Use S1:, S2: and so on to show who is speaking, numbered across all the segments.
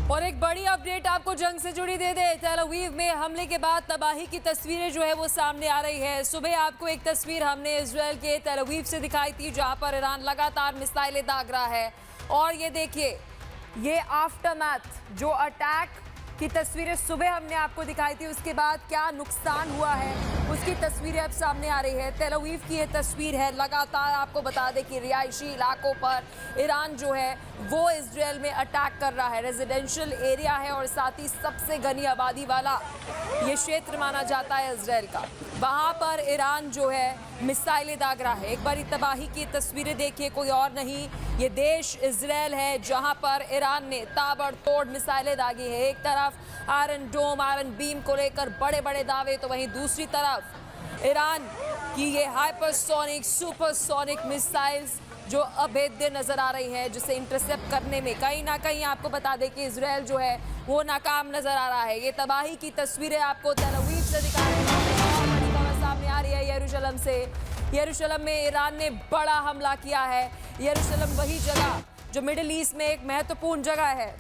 S1: और एक बड़ी अपडेट आपको जंग से जुड़ी दे दे। तेल अवीव में हमले के बाद तबाही की तस्वीरें जो है वो सामने आ रही है। सुबह आपको एक तस्वीर हमने इजराइल के तेल अवीव से दिखाई थी, जहां पर ईरान लगातार मिसाइलें दाग रहा है। और ये देखिए, ये आफ्टरमैथ जो अटैक की तस्वीरें सुबह हमने आपको दिखाई थी, उसके बाद क्या नुकसान हुआ है उसकी तस्वीरें अब सामने आ रही है। तेल अवीव की ये तस्वीर है। लगातार आपको बता दें कि रिहायशी इलाकों पर ईरान जो है वो इजराइल में अटैक कर रहा है। रेजिडेंशियल एरिया है और साथ ही सबसे घनी आबादी वाला ये क्षेत्र माना जाता है इजराइल का। वहाँ पर ईरान जो है मिसाइलें दाग रहा है। एक बारी तबाही की तस्वीरें देखिए, कोई और नहीं, ये देश इजराइल है, जहाँ पर ईरान ने ताबड़तोड़ मिसाइलें दागी है। एक तरफ आयरन डोम, आयरन बीम को लेकर बड़े बड़े दावे, तो वहीं दूसरी तरफ ईरान की ये हाइपरसोनिक सुपरसोनिक मिसाइल्स जो अभेद्य नजर आ रही है, जिसे इंटरसेप्ट करने में कहीं ना कहीं आपको बता दें कि इजराइल जो है वो नाकाम नजर आ रहा है। ये तबाही की तस्वीरें आपको तेल अवीव से दिखा रहे हैं। बड़ी खबर सामने आ रही है यरूशलेम से। यरूशलेम में ईरान ने बड़ा हमला किया है। यरूशलेम वही जगह जो मिडिल ईस्ट में एक महत्वपूर्ण जगह है।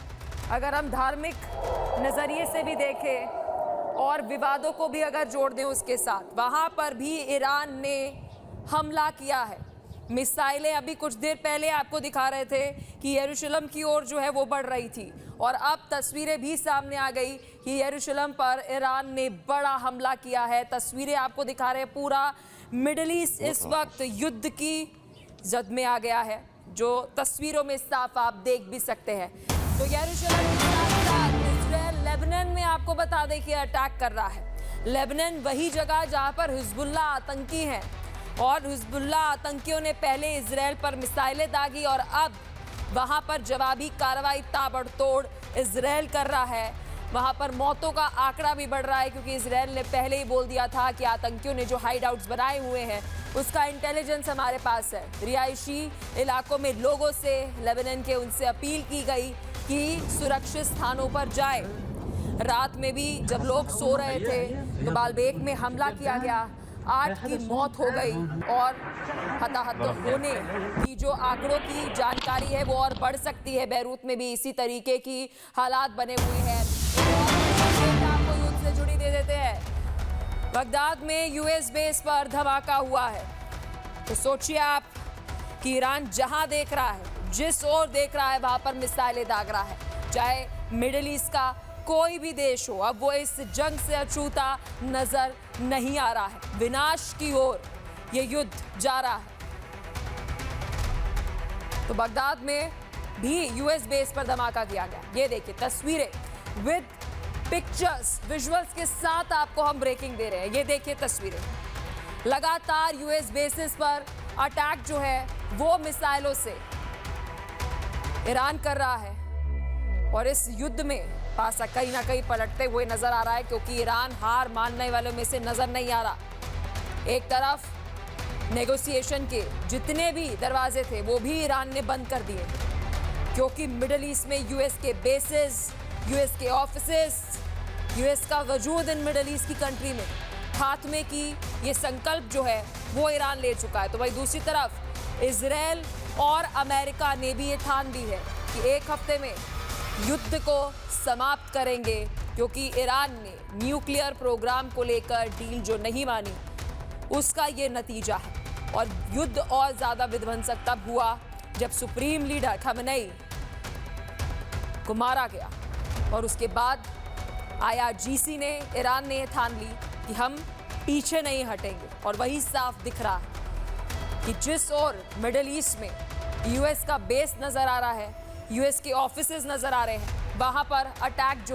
S1: अगर हम धार्मिक नजरिए से भी देखें और विवादों को भी अगर जोड़ दें उसके साथ, वहां पर भी ईरान ने हमला किया है। मिसाइलें अभी कुछ देर पहले आपको दिखा रहे थे कि यरूशलेम की ओर जो है वो बढ़ रही थी, और अब तस्वीरें भी सामने आ गई कि यरूशलेम पर ईरान ने बड़ा हमला किया है। तस्वीरें आपको दिखा रहे हैं। पूरा मिडिल ईस्ट इस वक्त युद्ध की जद में आ गया है, जो तस्वीरों में साफ आप देख भी सकते हैं। तो यरूशलेम के साथ इजराइल लेबनान में आपको बता दें कि अटैक कर रहा है। लेबनान वही जगह जहां पर हिजबुल्लाह आतंकी हैं, और हिजबुल्लाह आतंकियों ने पहले इजराइल पर मिसाइलें दागी और अब वहां पर जवाबी कार्रवाई ताबड़तोड़ इजराइल कर रहा है। वहां पर मौतों का आंकड़ा भी बढ़ रहा है, क्योंकि इजराइल ने पहले ही बोल दिया था कि आतंकियों ने जो हाइड आउट्स बनाए हुए हैं उसका इंटेलिजेंस हमारे पास है। रिहायशी इलाकों में लोगों से, लेबनान के, उनसे अपील की गई कि सुरक्षित स्थानों पर जाए। रात में भी जब लोग सो रहे थे तो बालबेक में हमला किया गया, 8 की मौत हो गई, और हताहत होने की जो आंकड़ों की जानकारी है वो और बढ़ सकती है। बैरूत में भी इसी तरीके की हालात बने हुए हैं। आपको युद्ध से जुड़ी दे देते हैं। बगदाद में यूएस बेस पर धमाका हुआ है। तो सोचिए आप कि ईरान जहां देख रहा है, जिस ओर देख रहा है, वहां पर मिसाइलें दाग रहा है। चाहे मिडिल ईस्ट का कोई भी देश हो, अब वो इस जंग से अछूता नजर नहीं आ रहा है। विनाश की ओर ये युद्ध जा रहा है। तो बगदाद में भी यूएस बेस पर धमाका किया गया। ये देखिए तस्वीरें विद पिक्चर्स, विजुअल्स के साथ आपको हम ब्रेकिंग दे रहे हैं। ये देखिए तस्वीरें। लगातार यूएस बेसिस पर अटैक जो है वो मिसाइलों से ईरान कर रहा है, और इस युद्ध में पासा कहीं ना कहीं पलटते हुए नजर आ रहा है, क्योंकि ईरान हार मानने वालों में से नजर नहीं आ रहा। एक तरफ नेगोशिएशन के जितने भी दरवाजे थे वो भी ईरान ने बंद कर दिए, क्योंकि मिडिल ईस्ट में यूएस के बेसिस, यूएस के ऑफिसेस, यूएस का वजूद इन मिडिल ईस्ट की कंट्री में खात्मे की ये संकल्प जो है वो ईरान ले चुका है। तो वही दूसरी तरफ इजराइल और अमेरिका ने भी ये ठान ली है कि एक हफ्ते में युद्ध को समाप्त करेंगे, क्योंकि ईरान ने न्यूक्लियर प्रोग्राम को लेकर डील जो नहीं मानी उसका ये नतीजा है। और युद्ध और ज्यादा विध्वंसक तब हुआ जब सुप्रीम लीडर खमेनी को मारा गया, और उसके बाद IRGC ने, ईरान ने ठान ली कि हम पीछे नहीं हटेंगे। और वही साफ दिख रहा है कि जिस ओर मिडिल ईस्ट में यूएस का बेस नजर आ रहा है, यूएस के ऑफिसेज नजर आ रहे हैं, वहां पर अटैक जो